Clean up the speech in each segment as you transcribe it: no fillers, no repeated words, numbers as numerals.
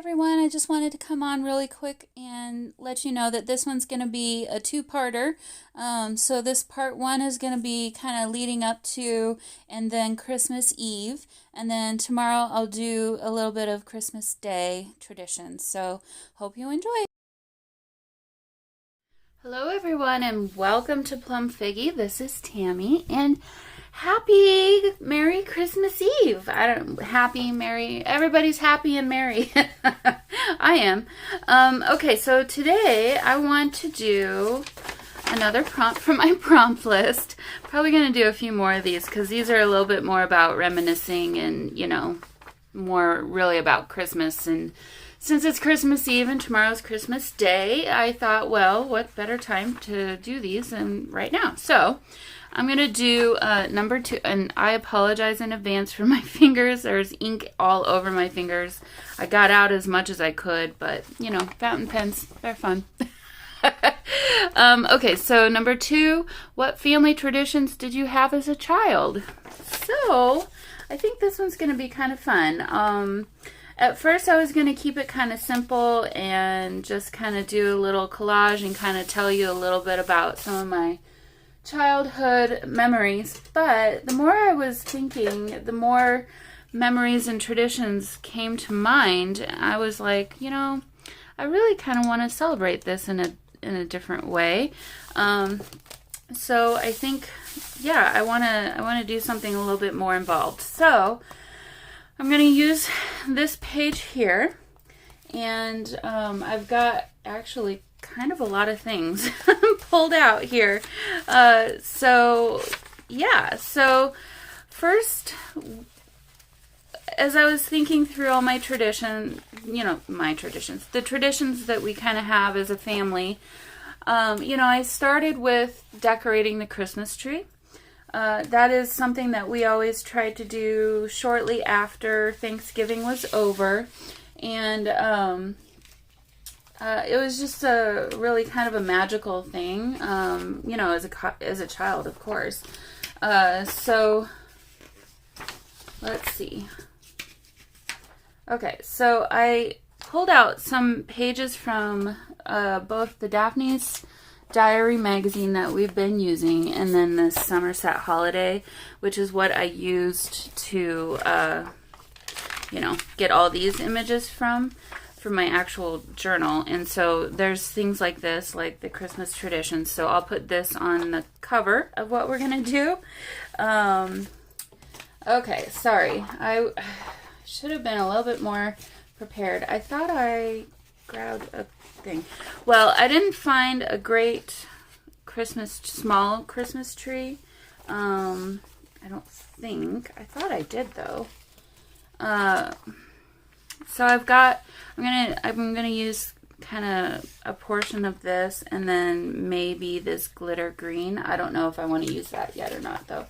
Everyone, I just wanted to come on really quick and let you know that this one's going to be a two-parter. So this part one is going to be kind of leading up to and then Christmas Eve. And then tomorrow I'll do a little bit of Christmas Day traditions. So hope you enjoy. Hello everyone and welcome to Plum Figgy. This is Tammy and happy Merry Christmas Eve. Everybody's happy and merry. I am. Okay, so today I want to do another prompt from my prompt list. Probably going to do a few more of these because these are a little bit more about reminiscing and, more really about Christmas. And since it's Christmas Eve and tomorrow's Christmas Day, I thought, well, what better time to do these than right now? So I'm going to do number 2, and I apologize in advance for my fingers. There's ink all over my fingers. I got out as much as I could, but, fountain pens, they're fun. Okay, so number 2, what family traditions did you have as a child? So I think this one's going to be kind of fun. At first I was going to keep it kind of simple and just kind of do a little collage and kind of tell you a little bit about some of my childhood memories, but the more I was thinking, the more memories and traditions came to mind. I was like, I really kind of want to celebrate this in a different way. So I think, I want to do something a little bit more involved. So I'm going to use this page here, and I've got actually kind of a lot of things pulled out here. So first, as I was thinking through all my traditions, the traditions that we kind of have as a family, I started with decorating the Christmas tree. That is something that we always tried to do shortly after Thanksgiving was over. And it was just a really kind of a magical thing, as a child, of course. So let's see. Okay, so I pulled out some pages from both the Daphne's Diary magazine that we've been using, and then the Somerset Holiday, which is what I used to, get all these images from my actual journal. And so there's things like this, like the Christmas traditions. So I'll put this on the cover of what we're going to do. Okay, sorry. I should have been a little bit more prepared. I thought I grabbed a thing. Well, I didn't find a great small Christmas tree. I don't think. I thought I did though. So I'm gonna use kind of a portion of this and then maybe this glitter green. I don't know if I want to use that yet or not though.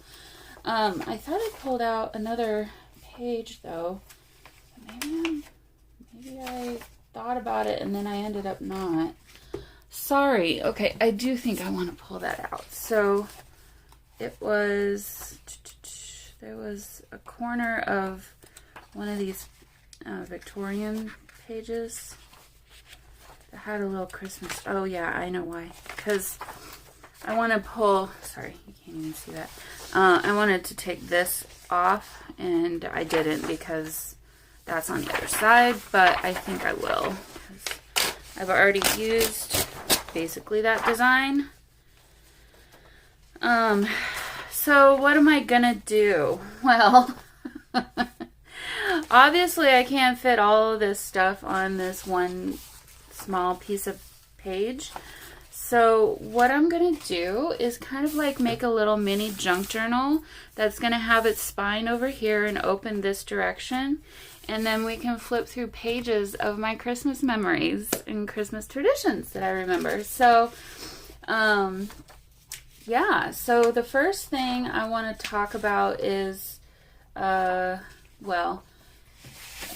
I thought I pulled out another page though. Maybe I thought about it and then I ended up not. Sorry. Okay, I do think I want to pull that out. So there was a corner of one of these Victorian pages that had a little Christmas. Oh yeah, I know why. Because I want to pull, sorry, you can't even see that. I wanted to take this off and I didn't because that's on the other side, but I think I will. I've already used basically that design. So what am I gonna do? Well, obviously I can't fit all of this stuff on this one small piece of page. So what I'm going to do is kind of like make a little mini junk journal that's going to have its spine over here and open this direction. And then we can flip through pages of my Christmas memories and Christmas traditions that I remember. So, so the first thing I want to talk about is,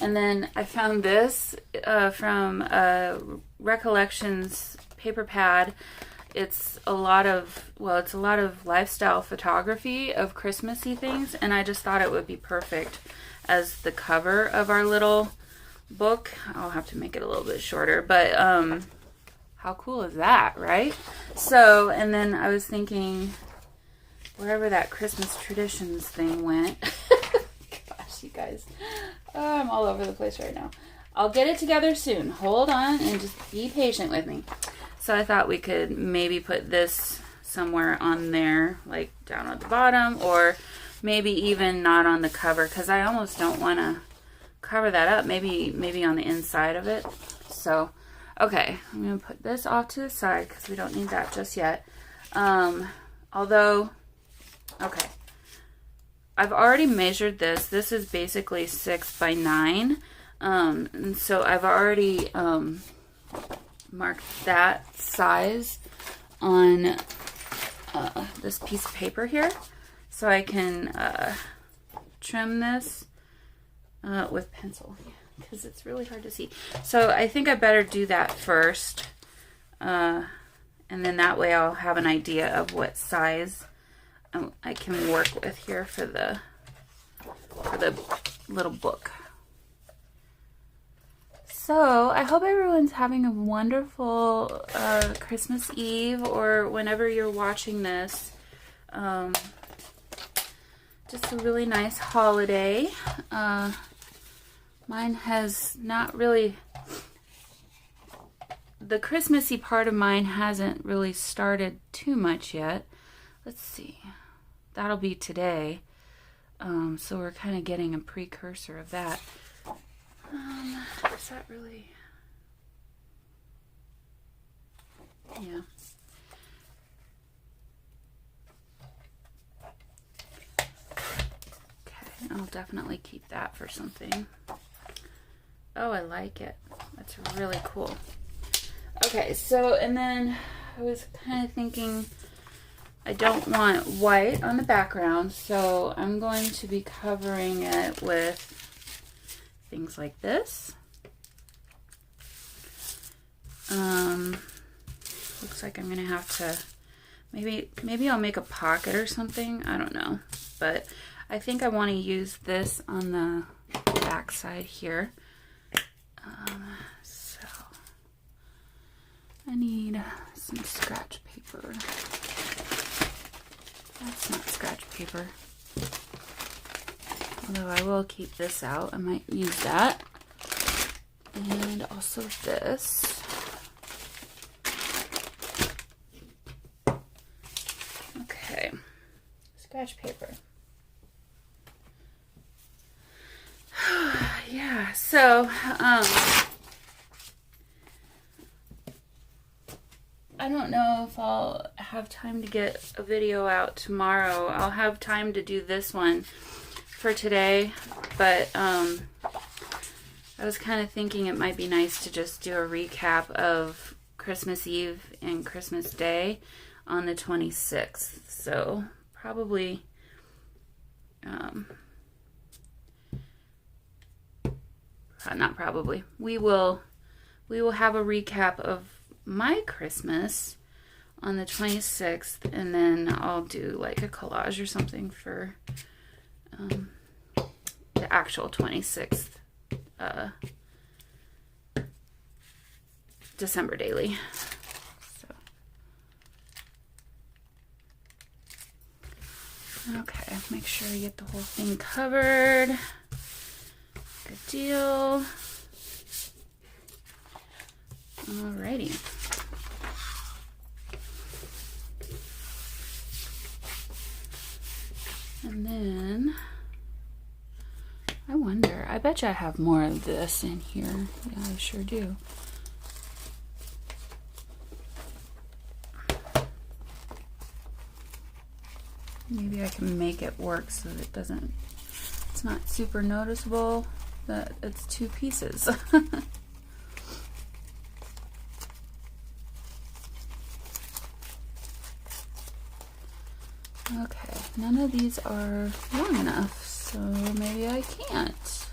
and then I found this from Recollections paper pad. It's a lot of lifestyle photography of Christmassy things, and I just thought it would be perfect as the cover of our little book. I'll have to make it a little bit shorter, but how cool is that, right? So, and then I was thinking, wherever that Christmas traditions thing went. Gosh, you guys. Oh, I'm all over the place right now. I'll get it together soon. Hold on and just be patient with me. So I thought we could maybe put this somewhere on there, like down at the bottom, or maybe even not on the cover, because I almost don't want to cover that up. Maybe on the inside of it. So, okay, I'm going to put this off to the side because we don't need that just yet. Although, okay, I've already measured this. This is basically 6 by 9. And so I've already marked that size on this piece of paper here. So I can trim this with pencil because it's really hard to see. So I think I better do that first. And then that way I'll have an idea of what size I can work with here for the little book. So I hope everyone's having a wonderful Christmas Eve, or whenever you're watching this. Just a really nice holiday. Mine has not really, the Christmassy part of mine hasn't really started too much yet. Let's see. That'll be today. So we're kind of getting a precursor of that. Is that really? Yeah. Okay, I'll definitely keep that for something. Oh, I like it. That's really cool. Okay, so, and then I was kind of thinking I don't want white on the background, so I'm going to be covering it with things like this. Looks like I'm gonna have to, maybe I'll make a pocket or something. I don't know, but I think I want to use this on the back side here. So I need some scratch paper. That's not scratch paper. Although I will keep this out. I might use that. And also this. Okay. Scratch paper. Yeah, so, I don't know if I'll have time to get a video out tomorrow. I'll have time to do this one for today, but I was kind of thinking it might be nice to just do a recap of Christmas Eve and Christmas Day on the 26th. So probably not probably. We will have a recap of my Christmas on the 26th, and then I'll do like a collage or something for the actual 26th December daily. So, okay, make sure you get the whole thing covered. Good deal. Alrighty. And then I wonder, I bet you I have more of this in here. Yeah, I sure do. Maybe I can make it work so that it's not super noticeable that it's two pieces. Okay, none of these are long enough, so maybe I can't.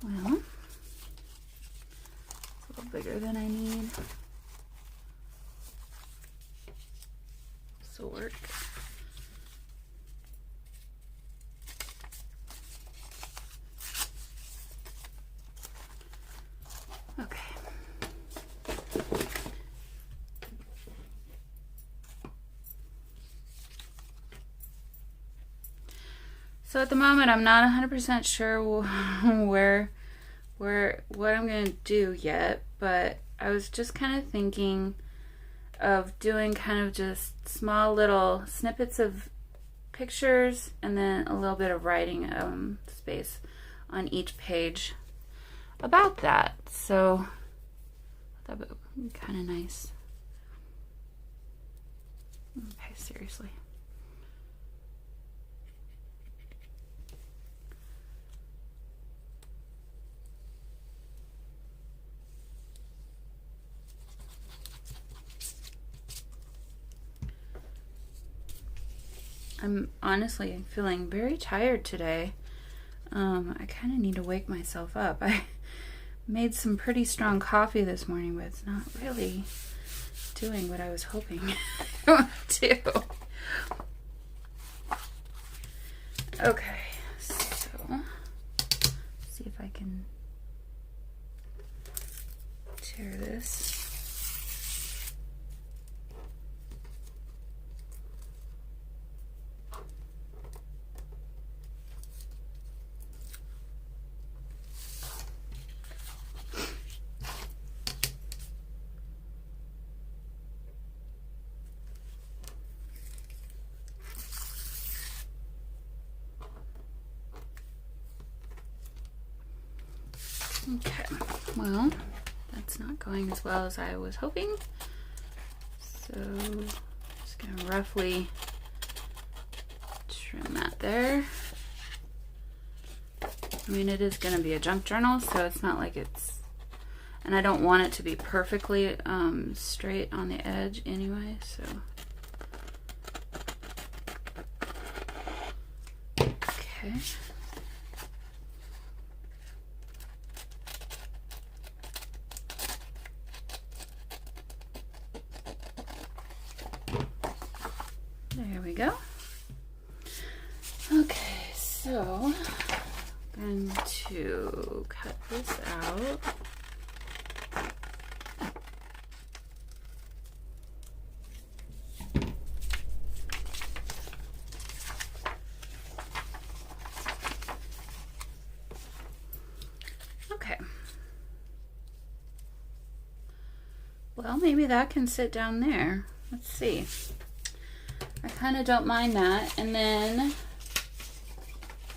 Well, it's a little bigger than I need. This will work. So at the moment, I'm not 100% sure what I'm going to do yet, but I was just kind of thinking of doing kind of just small little snippets of pictures and then a little bit of writing space on each page about that. So that would be kind of nice. Okay, seriously. I'm honestly feeling very tired today. I kind of need to wake myself up. I made some pretty strong coffee this morning, but it's not really doing what I was hoping to. Okay, so see if I can tear this. Okay, well, that's not going as well as I was hoping. So, just gonna roughly trim that there. I mean, it is gonna be a junk journal, so it's not like it's, and I don't want it to be perfectly straight on the edge anyway, so. Okay. There we go. Okay, so I'm going to cut this out. Okay. Well, maybe that can sit down there. Let's see. I kind of don't mind that. And then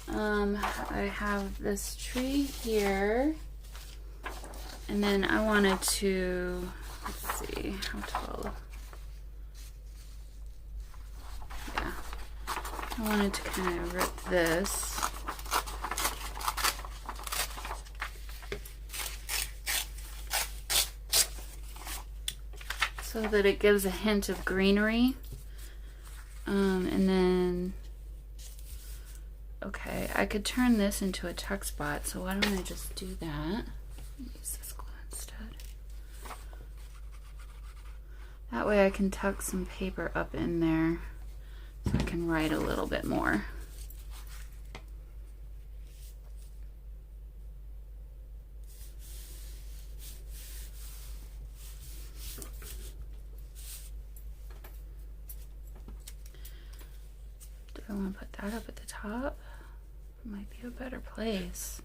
I have this tree here. And then I wanted to, let's see, how tall? Yeah. I wanted to kind of rip this. So that it gives a hint of greenery. And then, okay, I could turn this into a tuck spot, so why don't I just do that? Use this glue instead. That way I can tuck some paper up in there so I can write a little bit more. I want to put that up at the top. Might be a better place.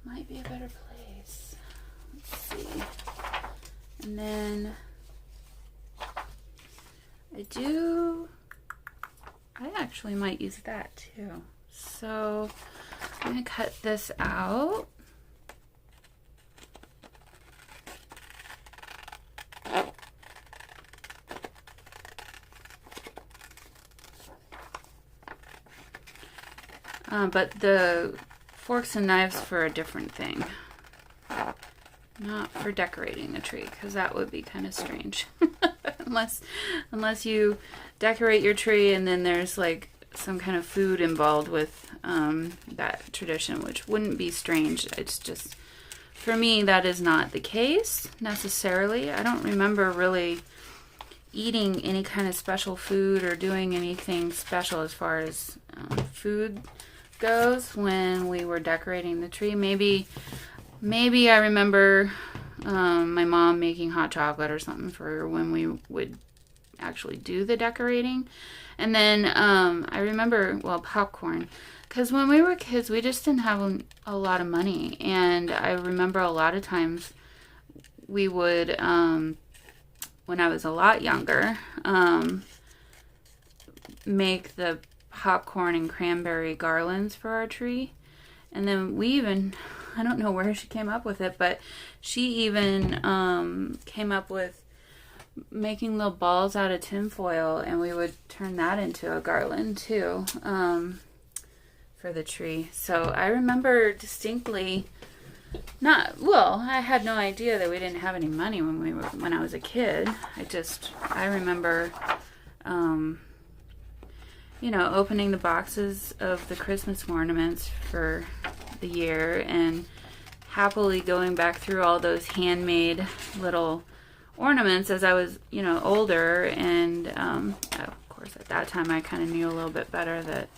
Might be a better place. Let's see. And then I actually might use that too. So I'm going to cut this out. But the forks and knives for a different thing. Not for decorating the tree, because that would be kind of strange. unless you decorate your tree and then there's like some kind of food involved with that tradition, which wouldn't be strange. It's just, for me, that is not the case necessarily. I don't remember really eating any kind of special food or doing anything special as far as food goes when we were decorating the tree. Maybe I remember my mom making hot chocolate or something for when we would actually do the decorating. And then I remember, well, popcorn. Because when we were kids, we just didn't have a lot of money. And I remember a lot of times we would, when I was a lot younger, make the popcorn and cranberry garlands for our tree. And then we even, I don't know where she came up with it, but she even came up with making little balls out of tinfoil, and we would turn that into a garland too, for the tree. So I remember distinctly, I had no idea that we didn't have any money when I was a kid. I remember, opening the boxes of the Christmas ornaments for the year and happily going back through all those handmade little ornaments as I was, older. And of course, at that time, I kind of knew a little bit better that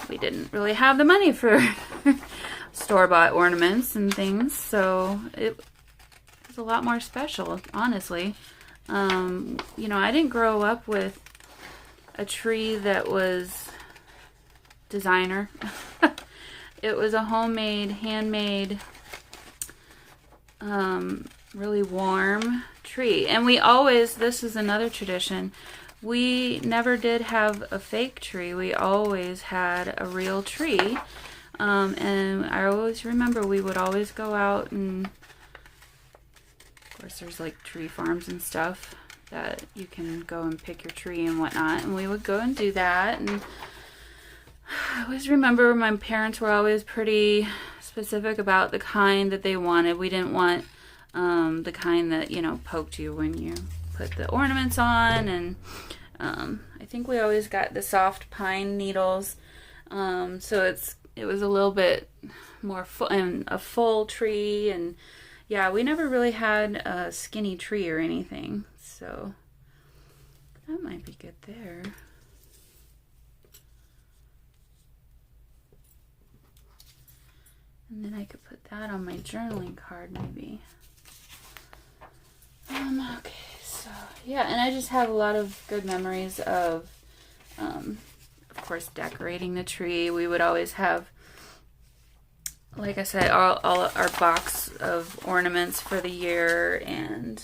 we didn't really have the money for store-bought ornaments and things. So it was a lot more special, honestly. I didn't grow up with a tree that was designer. It was a homemade, handmade, really warm tree. And this is another tradition, we never did have a fake tree. We always had a real tree. And I always remember we would always go out, and of course there's like tree farms and stuff that you can go and pick your tree and whatnot. And we would go and do that. And I always remember my parents were always pretty specific about the kind that they wanted. We didn't want the kind that, poked you when you put the ornaments on. And I think we always got the soft pine needles. So it was a little bit more a full tree. And yeah, we never really had a skinny tree or anything. So that might be good there. And then I could put that on my journaling card, maybe. Okay, so yeah, and I just have a lot of good memories of course, decorating the tree. We would always have, like I said, all our box of ornaments for the year, and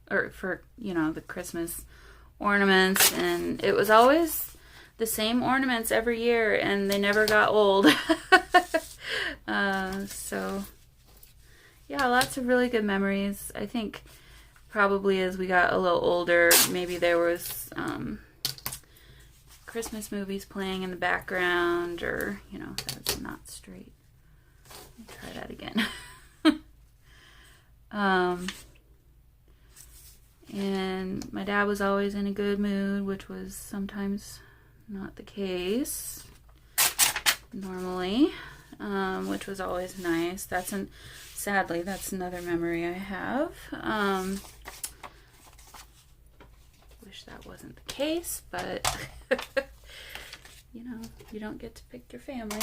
or for, the Christmas ornaments, and it was always the same ornaments every year, and they never got old. So yeah, lots of really good memories. I think probably as we got a little older, maybe there was Christmas movies playing in the background, or that's not straight. Let me try that again. And my dad was always in a good mood, which was sometimes not the case normally, which was always nice. Sadly, that's another memory I have. Wish that wasn't the case, but you don't get to pick your family.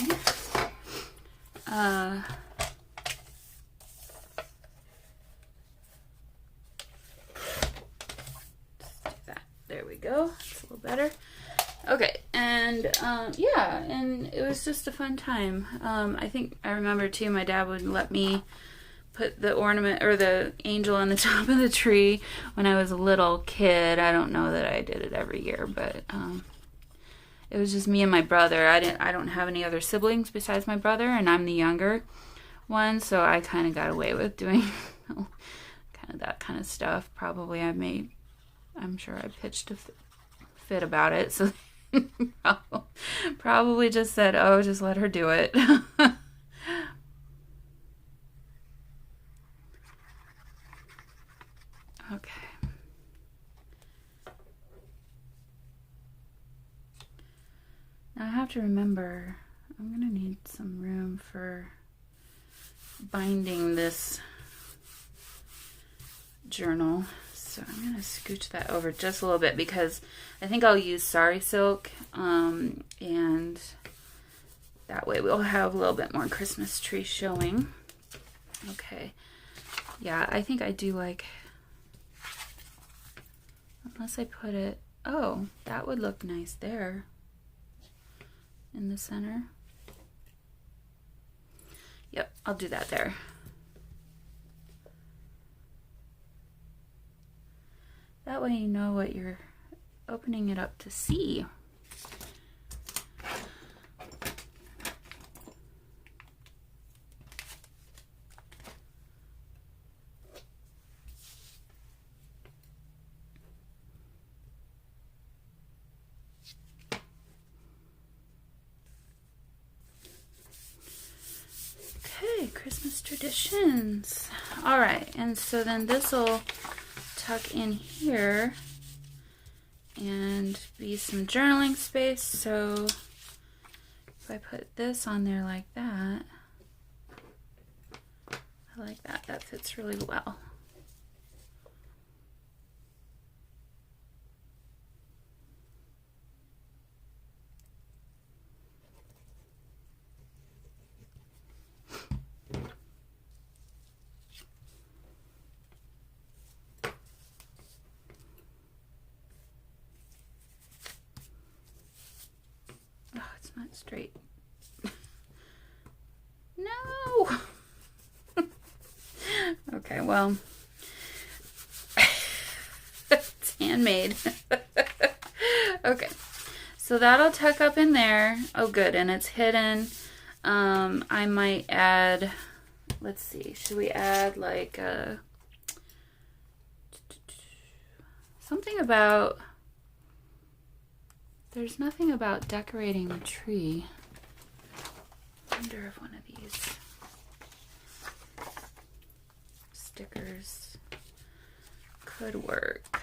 There we go. It's a little better. Okay, and yeah, and it was just a fun time. I think I remember too, my dad would let me put the ornament or the angel on the top of the tree when I was a little kid. I don't know that I did it every year, but it was just me and my brother. I don't have any other siblings besides my brother, and I'm the younger one, so I kind of got away with doing kind of that kind of stuff. Probably I'm sure I pitched a fit about it, so probably just said, oh, just let her do it. Okay. Now I have to remember, I'm going to need some room for binding this journal. So I'm going to scooch that over just a little bit, because I think I'll use sari silk, and that way we'll have a little bit more Christmas tree showing. Okay. Yeah, I think I do like Unless I put it, oh, that would look nice there in the center. Yep, I'll do that there. That way you know what you're opening it up to see. Okay, Christmas traditions. All right, and so then this will tuck in here and be some journaling space. So if I put this on there like that, I like that. That fits really well. Not straight. No. Okay, well, it's handmade. Okay, so that'll tuck up in there. Oh, good, and it's hidden. I might add. Let's see. Should we add like something about? There's nothing about decorating the tree. I wonder if one of these stickers could work.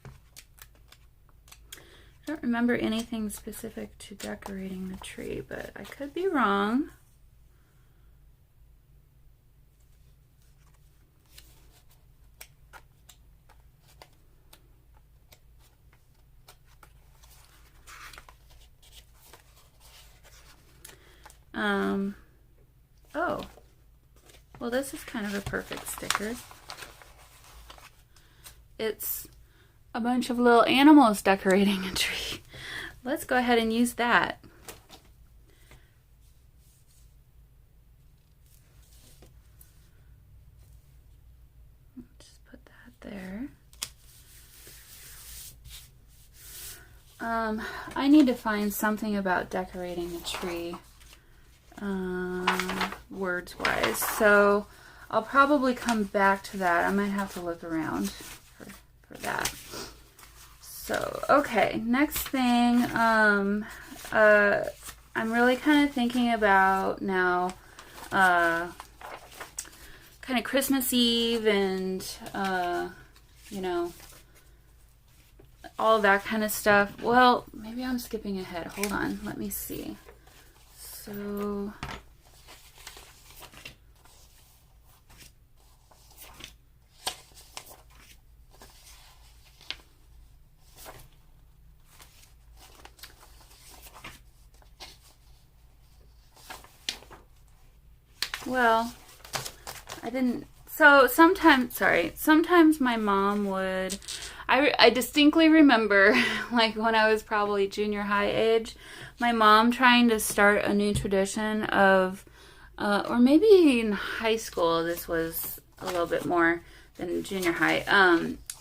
I don't remember anything specific to decorating the tree, but I could be wrong. Oh, well, this is kind of a perfect sticker. It's a bunch of little animals decorating a tree. Let's go ahead and use that. Just put that there. I need to find something about decorating a tree. Words wise, so I'll probably come back to that. I might have to look around for that. So okay, next thing, I'm really kind of thinking about now kind of Christmas Eve and you know, all that kind of stuff. Well, maybe I'm skipping ahead. Hold on, let me see. So well, I didn't. So sometimes my mom would, I distinctly remember, like when I was probably junior high age, my mom trying to start a new tradition of, or maybe in high school, this was a little bit more than junior high.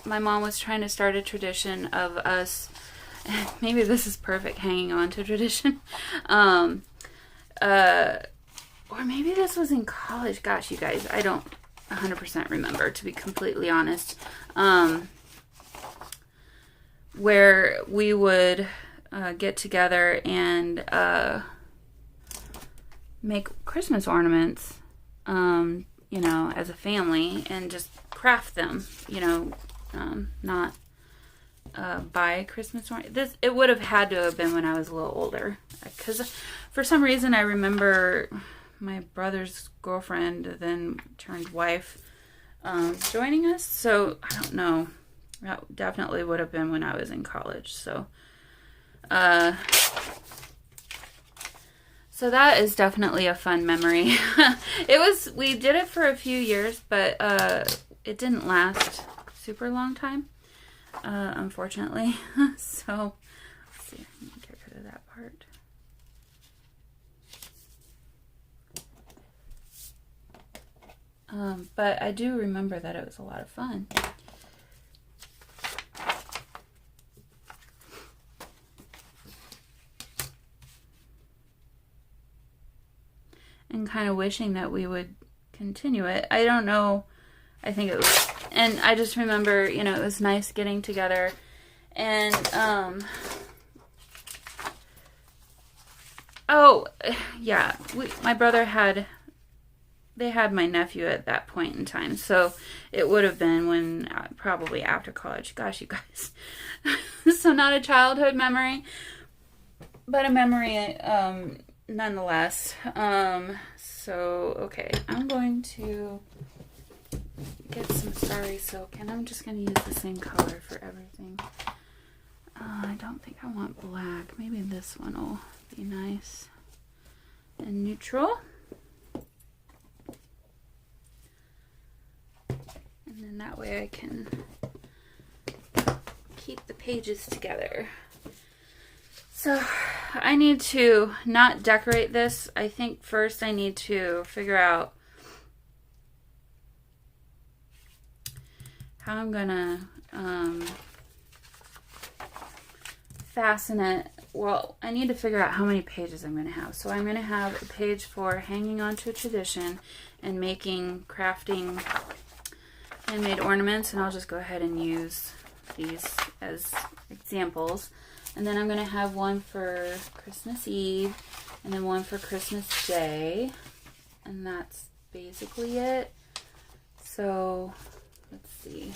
My mom was trying to start a tradition of us, maybe this is perfect hanging on to tradition, or maybe this was in college. Gosh, you guys, I don't 100% remember, to be completely honest. Where we would get together and make Christmas ornaments, you know, as a family, and just craft them, you know, not buy Christmas ornaments. It would have had to have been when I was a little older, because for some reason I remember my brother's girlfriend, then turned wife, joining us. So I don't know. That definitely would have been when I was in college. So, So that is definitely a fun memory. We did it for a few years, but it didn't last super long time, unfortunately. So, let's see, I'm gonna get rid of that part. But I do remember that it was a lot of fun. And kind of wishing that we would continue it. I don't know. I think it was, and I just remember, you know, it was nice getting together. And, oh, yeah, my brother they had my nephew at that point in time. So it would have been when, probably after college. Gosh, you guys. So not a childhood memory, but a memory, nonetheless. So, okay, I'm going to get some Sari Silk, and I'm just going to use the same color for everything. I don't think I want black. Maybe this one will be nice and neutral. And then that way I can keep the pages together. So I need to not decorate this. I think first I need to figure out how I'm gonna fasten it. Well, I need to figure out how many pages I'm gonna have. So I'm gonna have a page for hanging on to a tradition and crafting handmade ornaments, and I'll just go ahead and use these as examples. And then I'm going to have one for Christmas Eve and then one for Christmas Day. And that's basically it. So, let's see.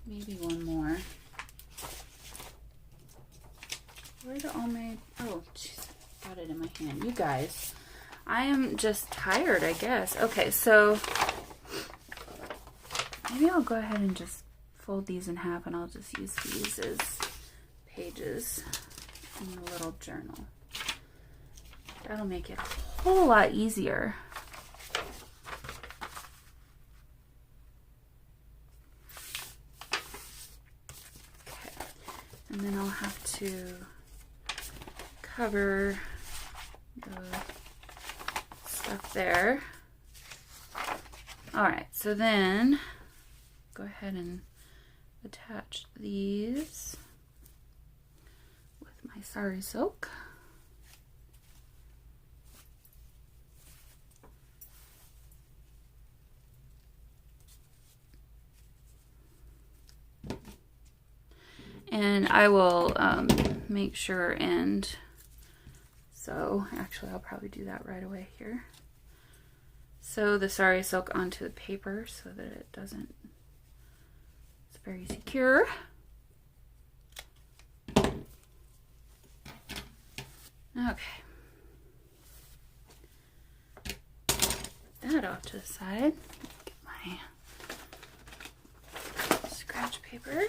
Maybe one more. Where did all my... Oh, jeez. I got it in my hand. You guys, I am just tired, I guess. Okay, so maybe I'll go ahead and just fold these in half, and I'll just use these as pages in the little journal. That'll make it a whole lot easier. Okay, and then I'll have to cover the stuff there. All right, so then go ahead and attach these with my Sari Silk. And I will make sure and so actually I'll probably do that right away here. Sew the Sari Silk onto the paper so that it doesn't, it's very secure. Okay. Put that off to the side. Get my scratch paper.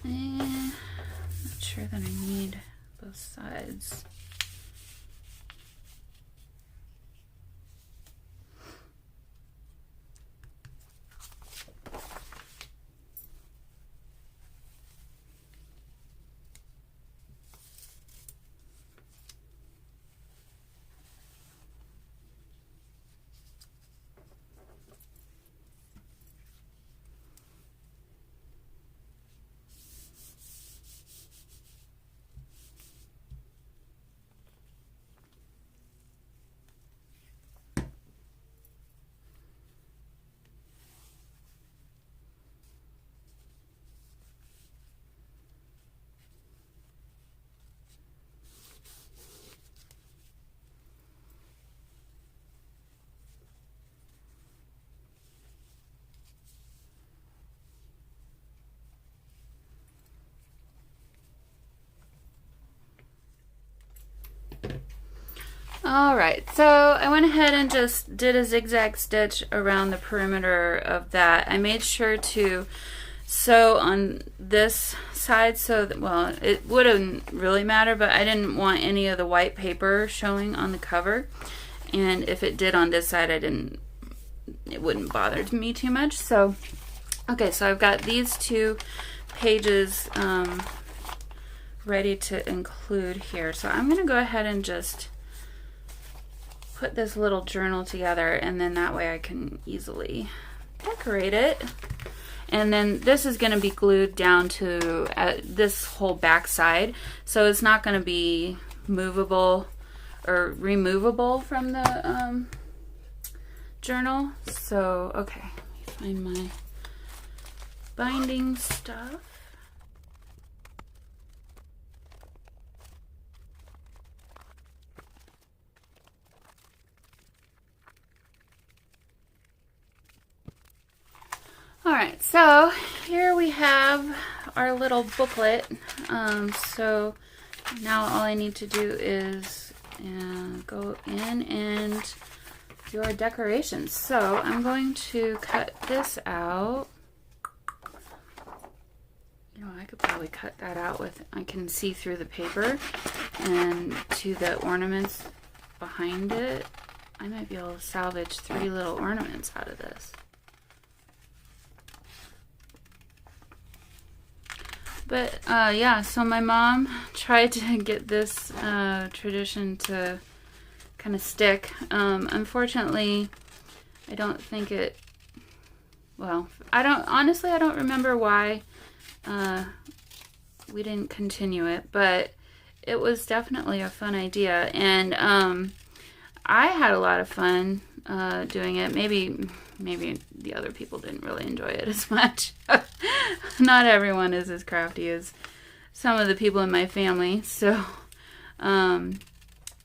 Not sure that I need both sides. Alright, so I went ahead and just did a zigzag stitch around the perimeter of that. I made sure to sew on this side so that, well, it wouldn't really matter, but I didn't want any of the white paper showing on the cover. And if it did on this side, it wouldn't bother me too much. So, okay, so I've got these 2 pages ready to include here. So I'm going to go ahead and just put this little journal together, and then that way I can easily decorate it. And then this is going to be glued down to this whole back side, so it's not going to be movable or removable from the journal. So, okay, let me find my binding stuff. Alright, so here we have our little booklet. So now all I need to do is go in and do our decorations. So I'm going to cut this out. You know, I could probably cut that out with, I can see through the paper, and to the ornaments behind it, I might be able to salvage 3 little ornaments out of this. But yeah, so my mom tried to get this tradition to kind of stick. Unfortunately, I don't think it, well, honestly, I don't remember why we didn't continue it, but it was definitely a fun idea. And I had a lot of fun doing it. Maybe the other people didn't really enjoy it as much. Not everyone is as crafty as some of the people in my family. So I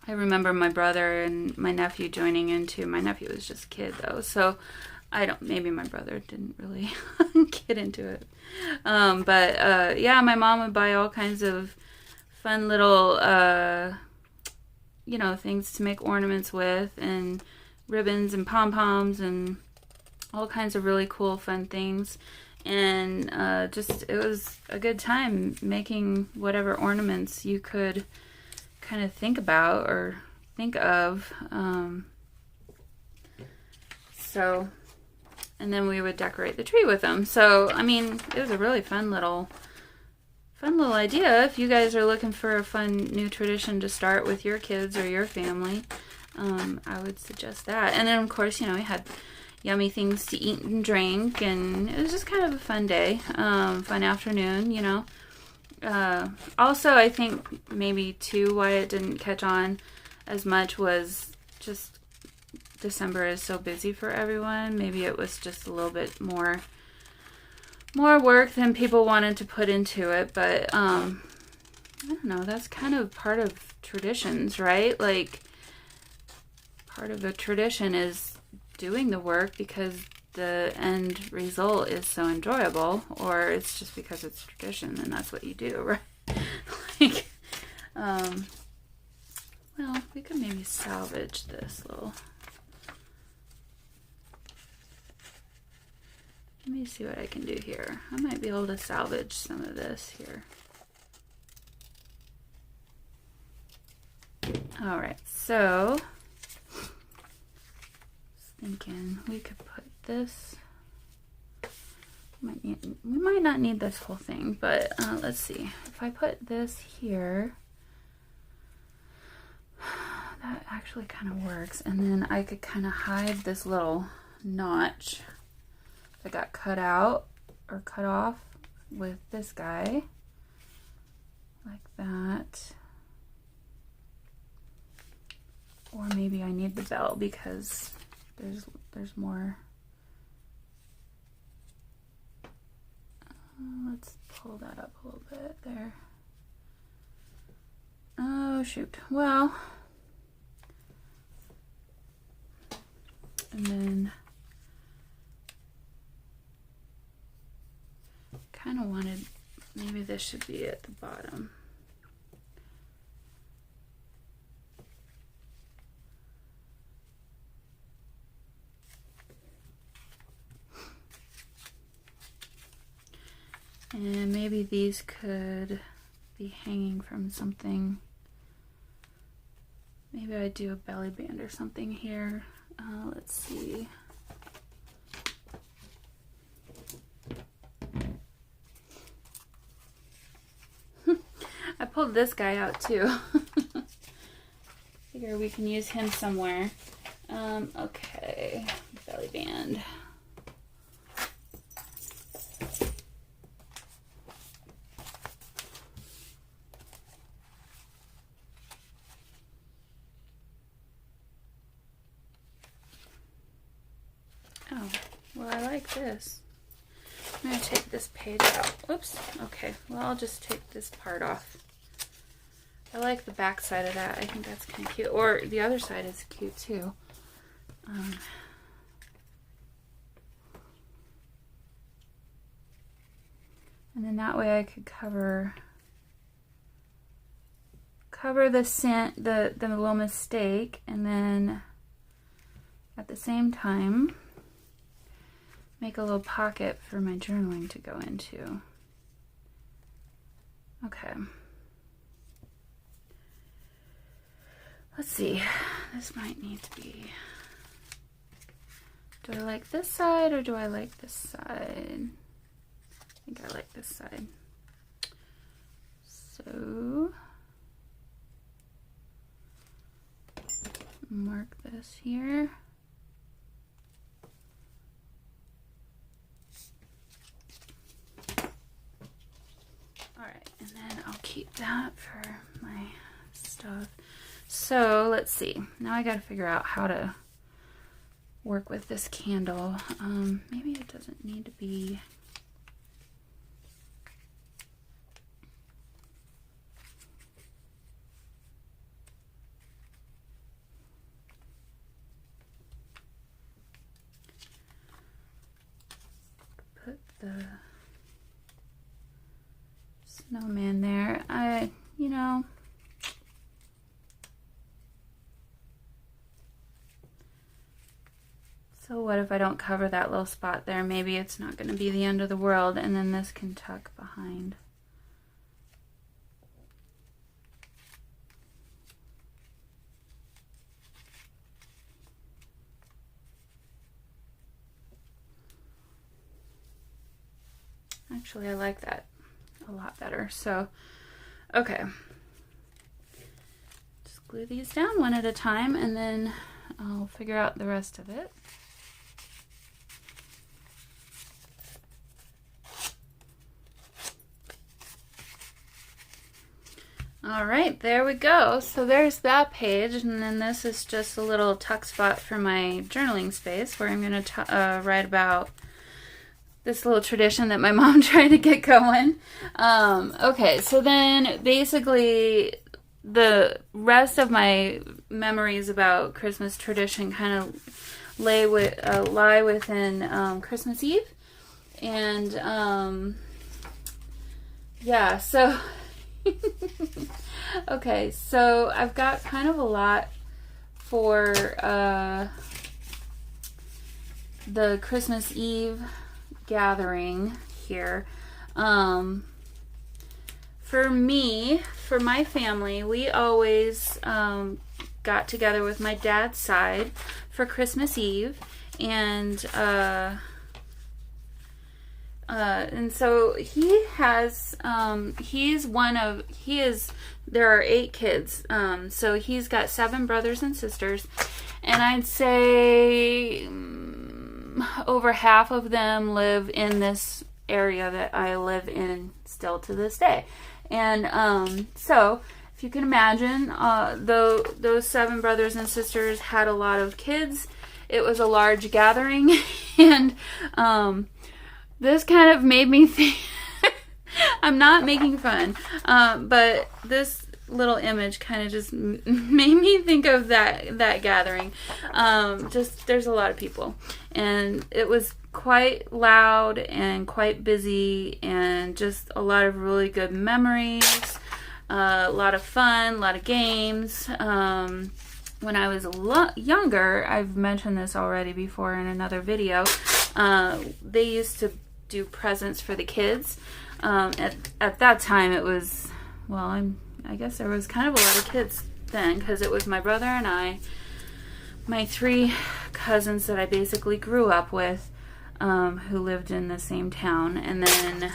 remember my brother and my nephew joining in too. My nephew was just a kid though, so maybe my brother didn't really get into it. But yeah, my mom would buy all kinds of fun little you know, things to make ornaments with, and ribbons and pom-poms and all kinds of really cool fun things. And it was a good time making whatever ornaments you could kind of think about or think of. So, and then we would decorate the tree with them. So, I mean, it was a really fun little idea. If you guys are looking for a fun new tradition to start with your kids or your family, I would suggest that. And then, of course, you know, we had yummy things to eat and drink, and it was just kind of a fun day, fun afternoon, you know. Also, I think maybe too why it didn't catch on as much was just December is so busy for everyone. Maybe it was just a little bit more work than people wanted to put into it, but I don't know, that's kind of part of traditions, right? Like, part of a tradition is doing the work because the end result is so enjoyable, or it's just because it's tradition and that's what you do, right? Like, well, we could maybe salvage this little. Let me see what I can do here. I might be able to salvage some of this here. Alright, so thinking we could put this, we might not need this whole thing, but let's see. If I put this here, that actually kind of works, and then I could kind of hide this little notch that got cut out or cut off with this guy, like that. Or maybe I need the bell because there's more. Let's pull that up a little bit there. Oh shoot. Well, and then kind of wanted, maybe this should be at the bottom. And maybe these could be hanging from something. Maybe I do a belly band or something here. Let's see. I pulled this guy out too. Figure we can use him somewhere. Okay, belly band. Oh, well, I like this. I'm going to take this page out. Oops. Okay, well, I'll just take this part off. I like the back side of that. I think that's kind of cute. Or the other side is cute too. And then that way I could cover the little mistake, and then at the same time make a little pocket for my journaling to go into. Okay. Let's see. This might need to be... Do I like this side or do I like this side? I think I like this side. So... mark this here. Alright, and then I'll keep that for my stuff. So let's see. Now I gotta figure out how to work with this candle. Maybe it doesn't need to be... Put the snowman there. You know, so what if I don't cover that little spot there? Maybe it's not going to be the end of the world, and then this can tuck behind. Actually, I like that a lot better. So, okay. Just glue these down one at a time, and then I'll figure out the rest of it. All right, there we go. So there's that page, and then this is just a little tuck spot for my journaling space where I'm going to write about this little tradition that my mom tried to get going. Okay, so then basically the rest of my memories about Christmas tradition kind of lie within Christmas Eve. And yeah, so okay, so I've got kind of a lot for the Christmas Eve gathering here. For me, for my family, we always got together with my dad's side for Christmas Eve, and so he has there are 8 kids, so he's got 7 brothers and sisters, and I'd say over half of them live in this area that I live in still to this day. And so if you can imagine, those 7 brothers and sisters had a lot of kids. It was a large gathering, and this kind of made me think I'm not making fun, but this little image kind of just made me think of that gathering. Just there's a lot of people, and it was quite loud and quite busy, and just a lot of really good memories, a lot of fun, a lot of games. When I was younger, I've mentioned this already before in another video, they used to do presents for the kids. At that time, it was, well, I guess there was kind of a lot of kids then, because it was my brother and I, my 3 cousins that I basically grew up with, who lived in the same town, and then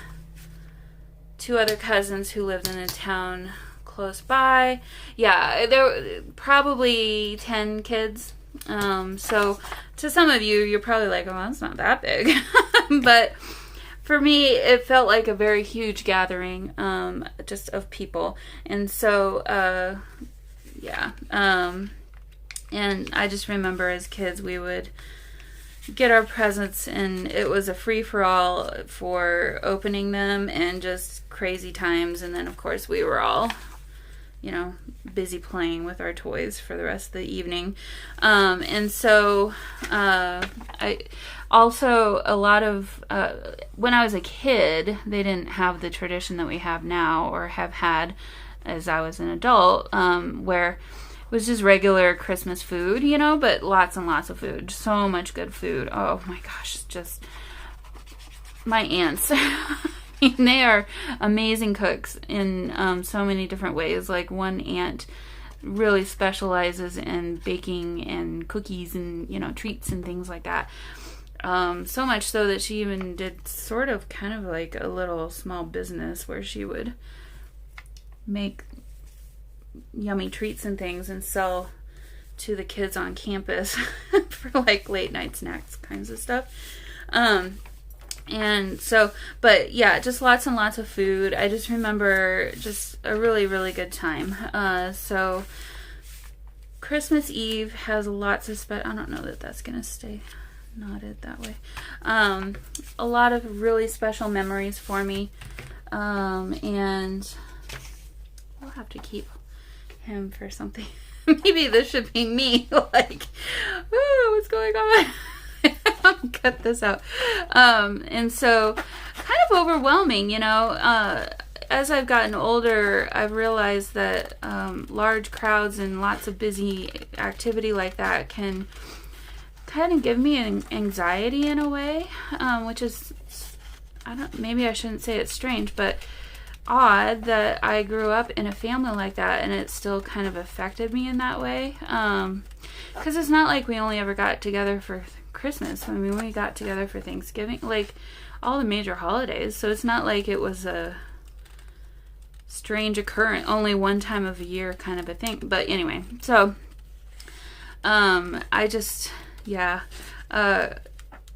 2 other cousins who lived in a town close by. Yeah, there were probably 10 kids. So to some of you, you're probably like, oh, that's not that big. But for me, it felt like a very huge gathering, just of people. And so, yeah. And I just remember as kids, we would get our presents, and it was a free-for-all for opening them and just crazy times. And then, of course, we were all, you know, busy playing with our toys for the rest of the evening. And so I also, a lot of, when I was a kid, they didn't have the tradition that we have now, or have had as I was an adult, where it was just regular Christmas food, you know, but lots and lots of food. So much good food. Oh my gosh, just my aunts. They are amazing cooks in so many different ways. Like, one aunt really specializes in baking and cookies and, you know, treats and things like that. So much so that she even did sort of kind of like a little small business where she would make yummy treats and things and sell to the kids on campus for like late night snacks kinds of stuff. And so, but yeah, just lots and lots of food. I just remember just a really, really good time. So Christmas Eve has lots of I don't know that that's going to stay knotted that way. A lot of really special memories for me. And I'll have to keep him for something. Maybe this should be me, like, oh, what's going on? I'll cut this out. And so, kind of overwhelming, you know. As I've gotten older, I've realized that large crowds and lots of busy activity like that can kind of give me an anxiety in a way, which is, maybe I shouldn't say it's strange, but odd that I grew up in a family like that and it still kind of affected me in that way. Because it's not like we only ever got together for Christmas. I mean, we got together for Thanksgiving, like all the major holidays. So it's not like it was a strange occurrence, only one time of a year kind of a thing. But anyway, so I just, yeah,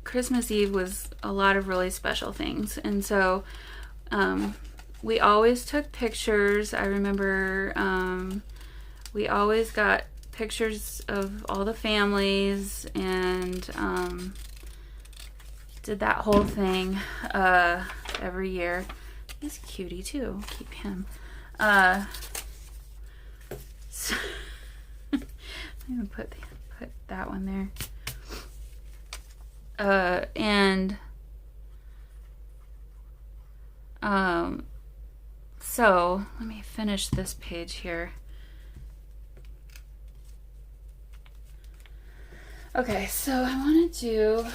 Christmas Eve was a lot of really special things. And so we always took pictures. I remember we always got pictures of all the families and did that whole thing every year. He's a cutie too. Keep him. So I'm gonna put that one there. So let me finish this page here. Okay, so I want to do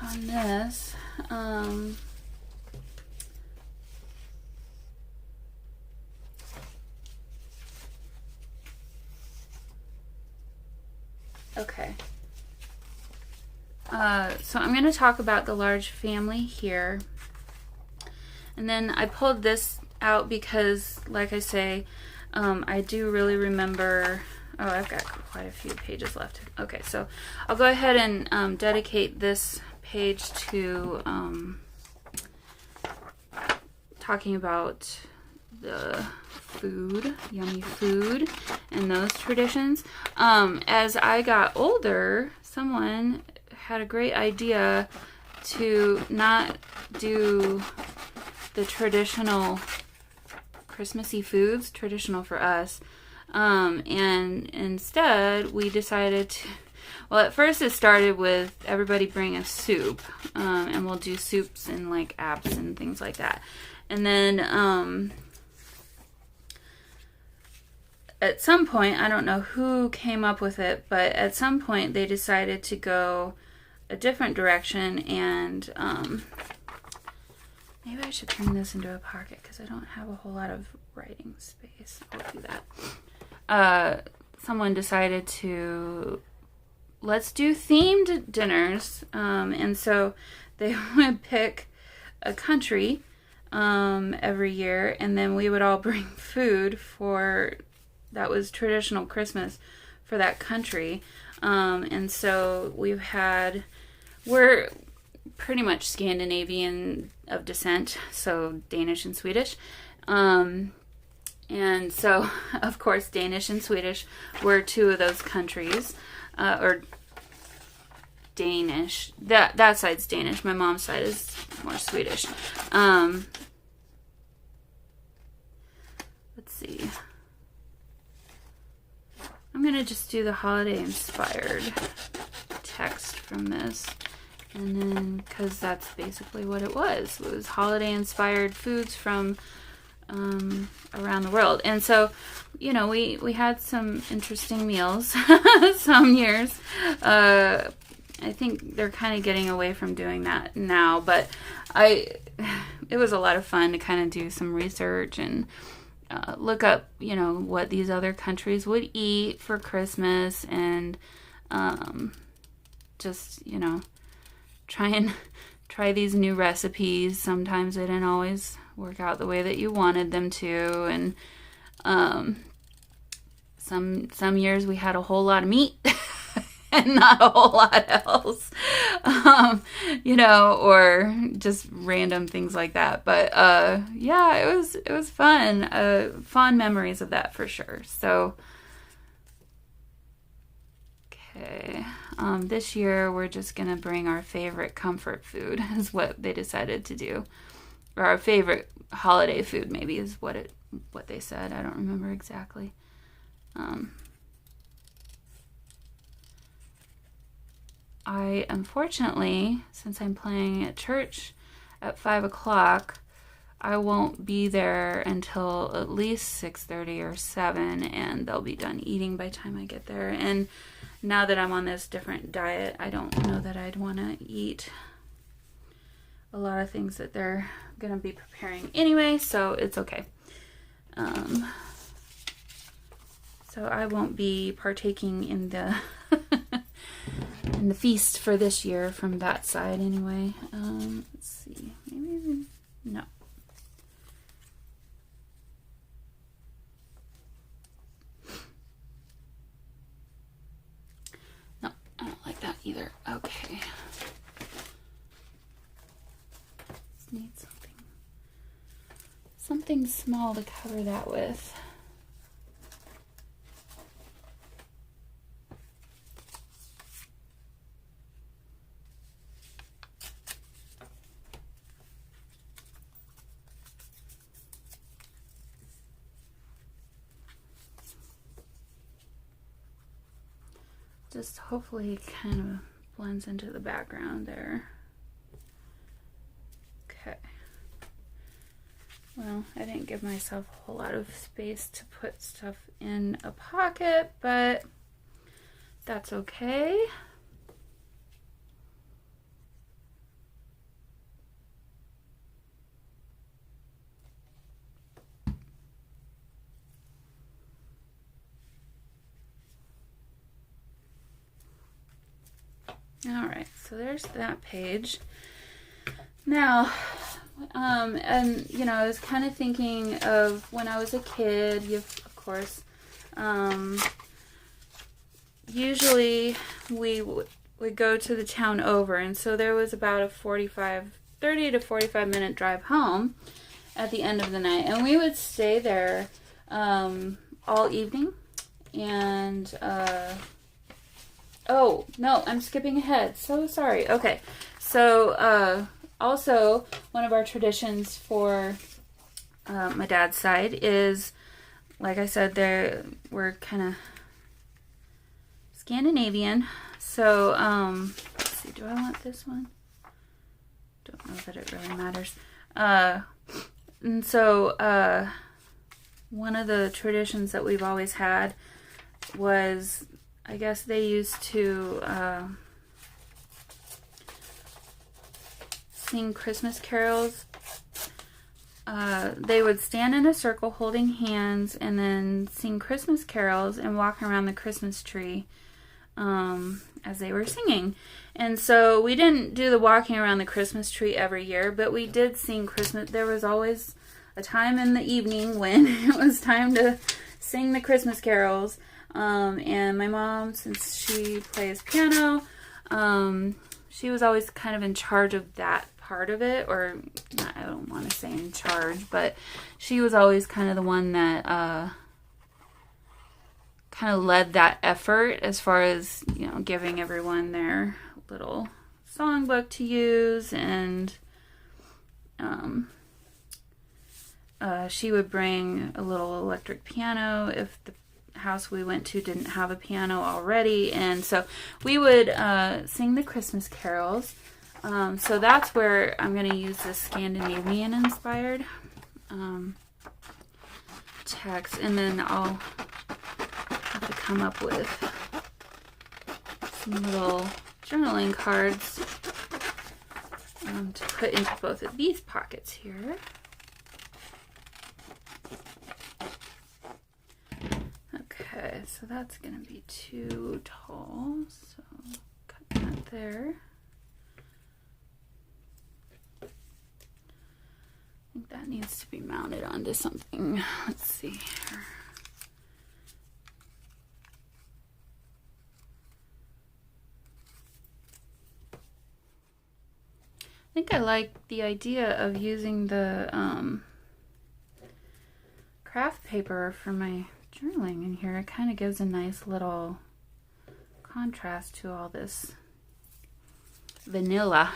on this, okay. So I'm going to talk about the large family here. And then I pulled this out because, like I say, I do really remember. Oh, I've got quite a few pages left. Okay, so I'll go ahead and dedicate this page to talking about the food, yummy food, and those traditions. As I got older, someone had a great idea to not do the traditional Christmassy foods, traditional for us, and instead we decided to, well, at first it started with everybody bring a soup, and we'll do soups and like apps and things like that. And then at some point, I don't know who came up with it, but at some point they decided to go a different direction and Maybe I should turn this into a pocket because I don't have a whole lot of writing space. I'll do that. Someone decided to let's do themed dinners. And so they would pick a country every year, and then we would all bring food that was traditional Christmas for that country. And so we're pretty much Scandinavian of descent, so Danish and Swedish. And so, of course, Danish and Swedish were two of those countries, or Danish. That side's Danish. My mom's side is more Swedish. Let's see. I'm going to just do the holiday-inspired text from this. And then, because that's basically what it was. It was holiday-inspired foods from around the world. And so, you know, we had some interesting meals some years. I think they're kind of getting away from doing that now, but it was a lot of fun to kind of do some research and look up, you know, what these other countries would eat for Christmas, and just, you know, try these new recipes. Sometimes they didn't always work out the way that you wanted them to, and some years we had a whole lot of meat and not a whole lot else, you know, or just random things like that. But yeah, it was fun. Fond memories of that for sure. So okay, this year we're just gonna bring our favorite comfort food, is what they decided to do, or our favorite holiday food maybe is what they said. I don't remember exactly. I, unfortunately, since I'm playing at church at 5 o'clock, I won't be there until at least 6:30 or 7, and they'll be done eating by the time I get there. And now that I'm on this different diet, I don't know that I'd want to eat a lot of things that they're going to be preparing anyway, so it's okay. So I won't be partaking in the in the feast for this year from that side anyway. Let's see. Maybe no. No, I don't like that either. Okay. Just need something small to cover that with. Just hopefully it kind of blends into the background there. Okay. Well, I didn't give myself a whole lot of space to put stuff in a pocket, but that's okay. All right, so there's that page. Now, and you know, I was kind of thinking of when I was a kid. Of course, usually we would go to the town over, and so there was about a 30 to 45 minute drive home at the end of the night, and we would stay there all evening. And oh, no, I'm skipping ahead. So sorry. Okay. So, also, one of our traditions for my dad's side is, like I said, we're kind of Scandinavian. So, let's see. Do I want this one? Don't know that it really matters. And so, one of the traditions that we've always had was, I guess they used to sing Christmas carols they would stand in a circle holding hands and then sing Christmas carols and walk around the Christmas tree as they were singing. And so we didn't do the walking around the Christmas tree every year, but we did sing Christmas. There was always a time in the evening when it was time to sing the Christmas carols. And my mom, since she plays piano, she was always kind of in charge of that part of it, or I don't want to say in charge, but she was always kind of the one that kind of led that effort as far as, you know, giving everyone their little songbook to use. And she would bring a little electric piano if the house we went to didn't have a piano already, and so we would sing the Christmas carols. So that's where I'm going to use this Scandinavian inspired text, and then I'll have to come up with some little journaling cards to put into both of these pockets here. Okay, so that's going to be too tall, so cut that there. I think that needs to be mounted onto something. Let's see here. I think I like the idea of using the craft paper for my journaling in here. It kind of gives a nice little contrast to all this vanilla.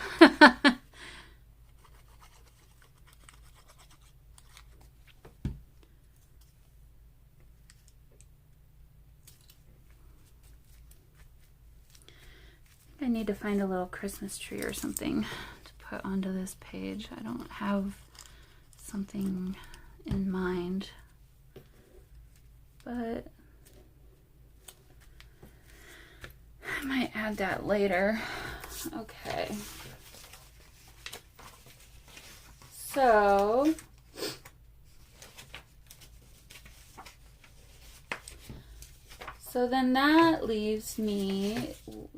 I need to find a little Christmas tree or something to put onto this page. I don't have something in mind, but I might add that later. Okay. So then that leaves me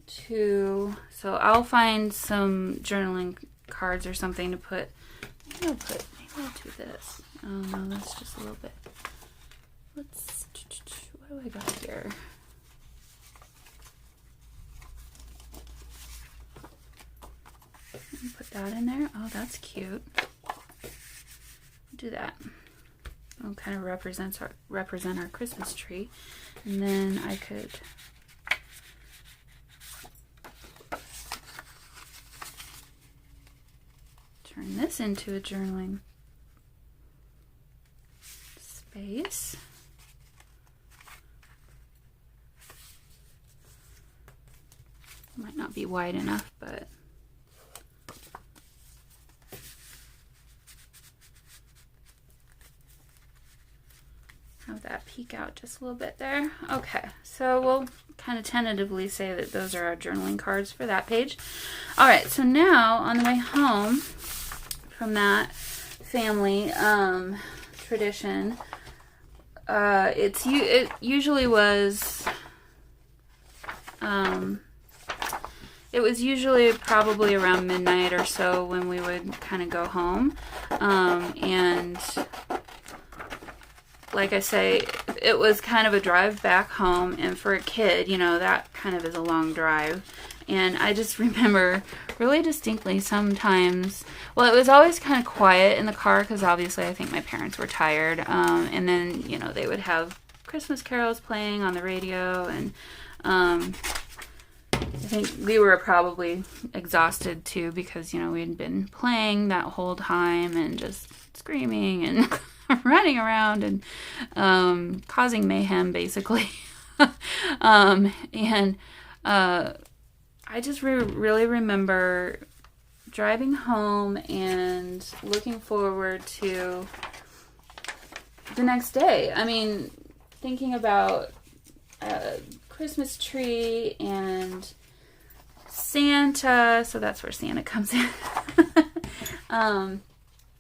to, so I'll find some journaling cards or something to put. Maybe I'll do this. Oh no, that's just a little bit. What do I got here? Put that in there. Oh, that's cute. Do that. It'll kind of represent our Christmas tree. And then I could turn this into a journaling space. Might not be wide enough, but have that peek out just a little bit there. Okay, so we'll kind of tentatively say that those are our journaling cards for that page. All right, so now on the way home from that family tradition, it usually was it was usually probably around midnight or so when we would kind of go home, and like I say, it was kind of a drive back home, and for a kid, you know, that kind of is a long drive. And I just remember really distinctly sometimes, well, it was always kind of quiet in the car because obviously I think my parents were tired. And then, you know, they would have Christmas carols playing on the radio, and I think we were probably exhausted too because, you know, we had been playing that whole time and just screaming and running around and causing mayhem, basically. I just really remember driving home and looking forward to the next day. I mean, thinking about Christmas tree and Santa, so that's where Santa comes in.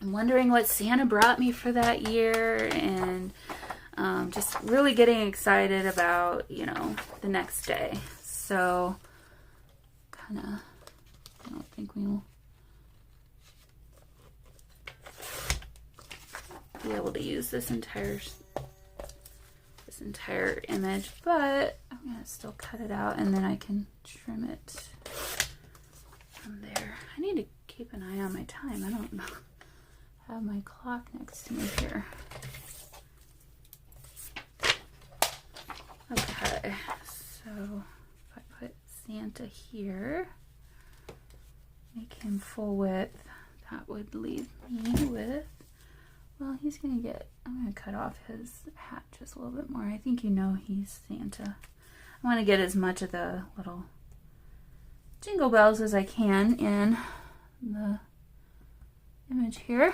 I'm wondering what Santa brought me for that year, and just really getting excited about, you know, the next day. So, kind of, I don't think we will be able to use this entire image, but I'm gonna still cut it out, and then I can trim it from there. I need to keep an eye on my time. I don't know. Have my clock next to me here. Okay, so if I put Santa here, make him full width, that would leave me with, well, he's gonna get, I'm gonna cut off his hat just a little bit more. I think you know he's Santa. I want to get as much of the little jingle bells as I can in the image here.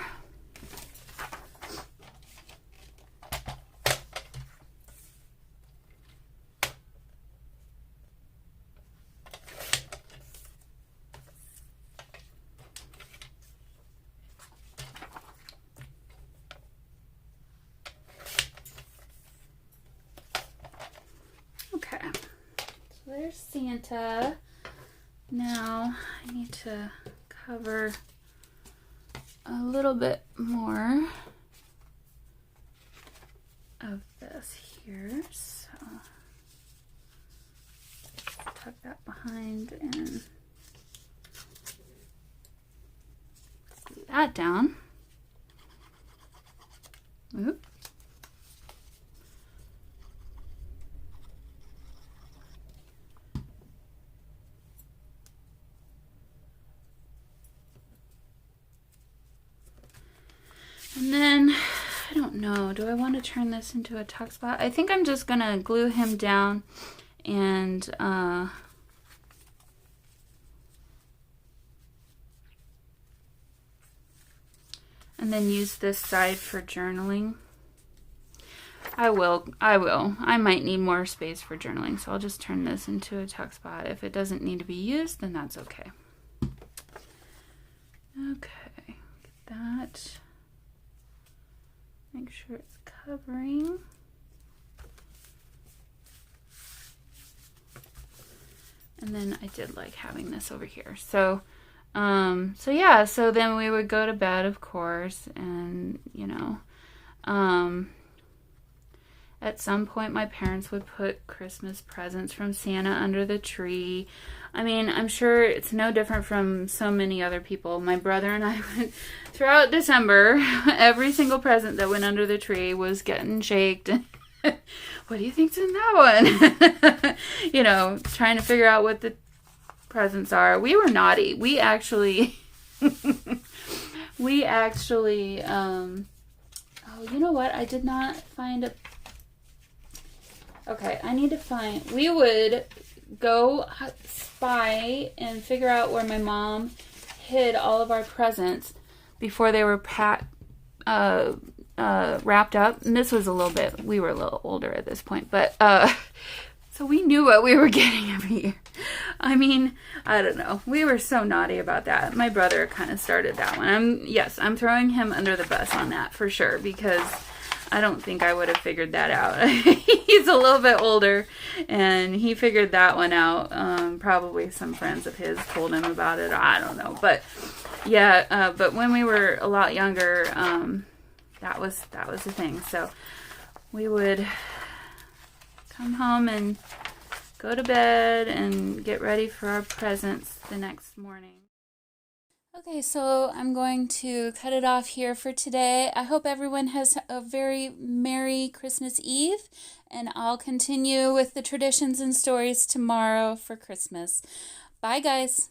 Okay, so there's Santa. Now I need to cover a little bit more of this here, so tuck that behind and glue that down. Oop. And then, I don't know, do I want to turn this into a tuck spot? I think I'm just going to glue him down and then use this side for journaling. I will. I might need more space for journaling, so I'll just turn this into a tuck spot. If it doesn't need to be used, then that's okay. Okay, get that. Make sure it's covering. And then I did like having this over here. So yeah, so then we would go to bed, of course, and you know, at some point my parents would put Christmas presents from Santa under the tree. I mean, I'm sure it's no different from so many other people. My brother and I went throughout December, every single present that went under the tree was getting shaked. What do you think's in that one? You know, trying to figure out what the presents are. We were naughty. We actually, oh, you know what? I did not find a, okay, I need to find, we would go spy and figure out where my mom hid all of our presents before they were wrapped up. And this was a little bit, we were a little older at this point, but so we knew what we were getting every year. I mean, I don't know. We were so naughty about that. My brother kind of started that one. I'm throwing him under the bus on that for sure, because I don't think I would have figured that out. He's a little bit older, and he figured that one out. Probably some friends of his told him about it. I don't know. But yeah, but when we were a lot younger, that was the thing. So we would come home and go to bed and get ready for our presents the next morning. Okay, so I'm going to cut it off here for today. I hope everyone has a very Merry Christmas Eve, and I'll continue with the traditions and stories tomorrow for Christmas. Bye, guys.